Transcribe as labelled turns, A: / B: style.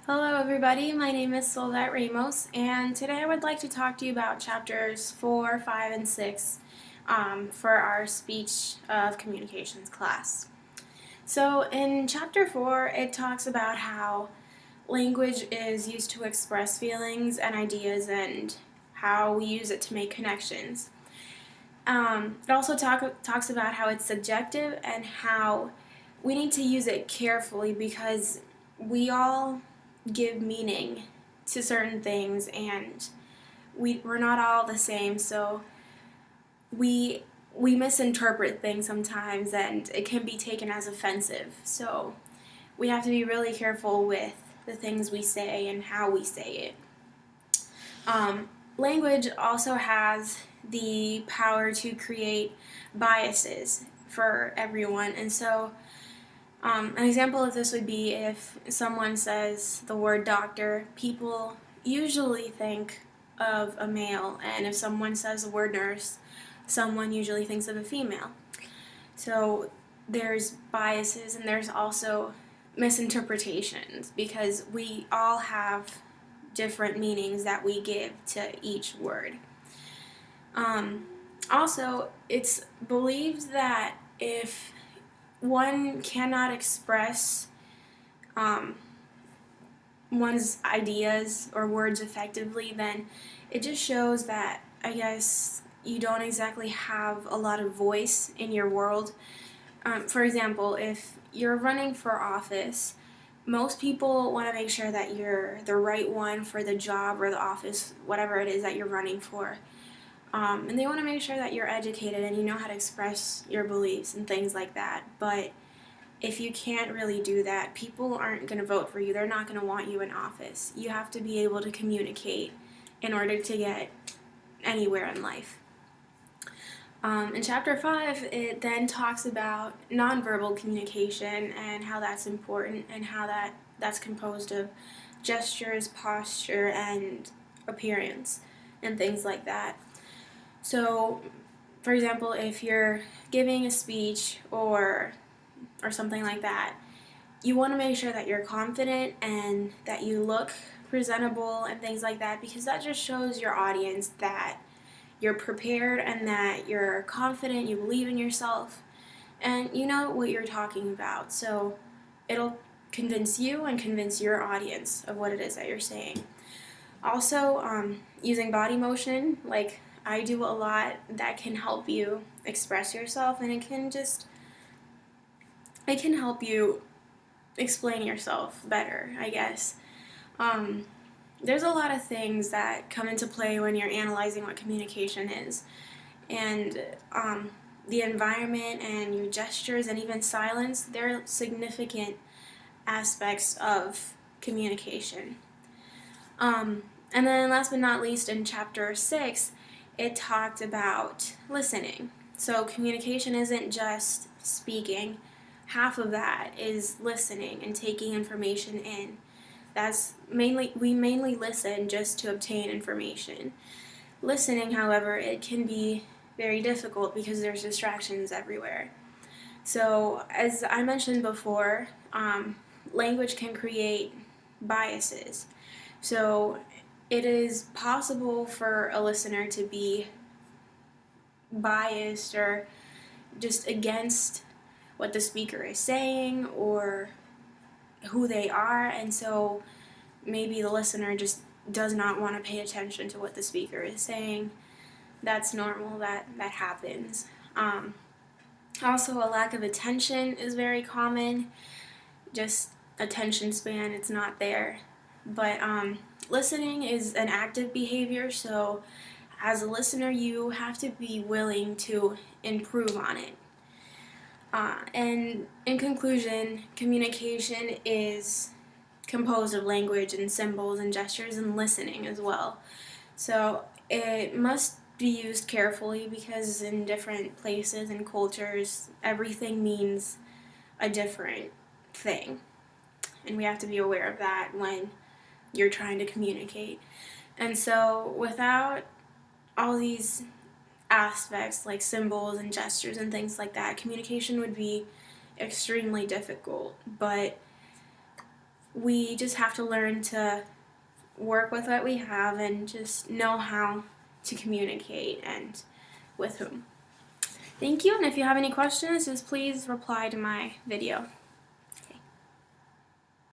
A: Hello everybody, my name is Solvet Ramos, and today I would like to talk to you about chapters 4, 5, and 6 for our speech of communications class. So in chapter 4, it talks about how language is used to express feelings and ideas and how we use it to make connections. It also talks about how it's subjective and how we need to use it carefully because we all give meaning to certain things and we're not all the same, so we misinterpret things sometimes and it can be taken as offensive. So we have to be really careful with the things we say and how we say it. Language also has the power to create biases for everyone, and so an example of this would be if someone says the word doctor, people usually think of a male, and if someone says the word nurse, someone usually thinks of a female. So there's biases and there's also misinterpretations because we all have different meanings that we give to each word. Also, it's believed that if one cannot express one's ideas or words effectively, then it just shows that, I guess, you don't exactly have a lot of voice in your world. For example, if you're running for office, most people want to make sure that you're the right one for the job or the office, whatever it is that you're running for. And they want to make sure that you're educated and you know how to express your beliefs and things like that. But if you can't really do that, people aren't going to vote for you. They're not going to want you in office. You have to be able to communicate in order to get anywhere in life. In chapter 5, it then talks about nonverbal communication and how that's important and how that's composed of gestures, posture, and appearance, and things like that. So, for example, if you're giving a speech or something like that, you want to make sure that you're confident and that you look presentable and things like that, because that just shows your audience that you're prepared and that you're confident, you believe in yourself, and you know what you're talking about. So it'll convince you and convince your audience of what it is that you're saying. Also, using body motion, like I do a lot, that can help you express yourself, and it can help you explain yourself better, I guess. There's a lot of things that come into play when you're analyzing what communication is, and the environment and your gestures and even silence, they're significant aspects of communication. And then last but not least, in chapter 6, it talked about listening. So communication isn't just speaking. Half of that is listening and taking information in. We mainly listen just to obtain information. Listening, however, it can be very difficult because there's distractions everywhere. So, as I mentioned before, language can create biases. So, it is possible for a listener to be biased or just against what the speaker is saying or who they are, and so maybe the listener just does not want to pay attention to what the speaker is saying. That's normal, that happens. Also, a lack of attention is very common. Just attention span, it's not there. But listening is an active behavior, so as a listener, you have to be willing to improve on it. And in conclusion, communication is composed of language and symbols and gestures and listening as well. So it must be used carefully because in different places and cultures, everything means a different thing. And we have to be aware of that when you're trying to communicate. And so without all these aspects like symbols and gestures and things like that, communication would be extremely difficult. But we just have to learn to work with what we have and just know how to communicate and with whom. Thank you, and if you have any questions, just please reply to my video.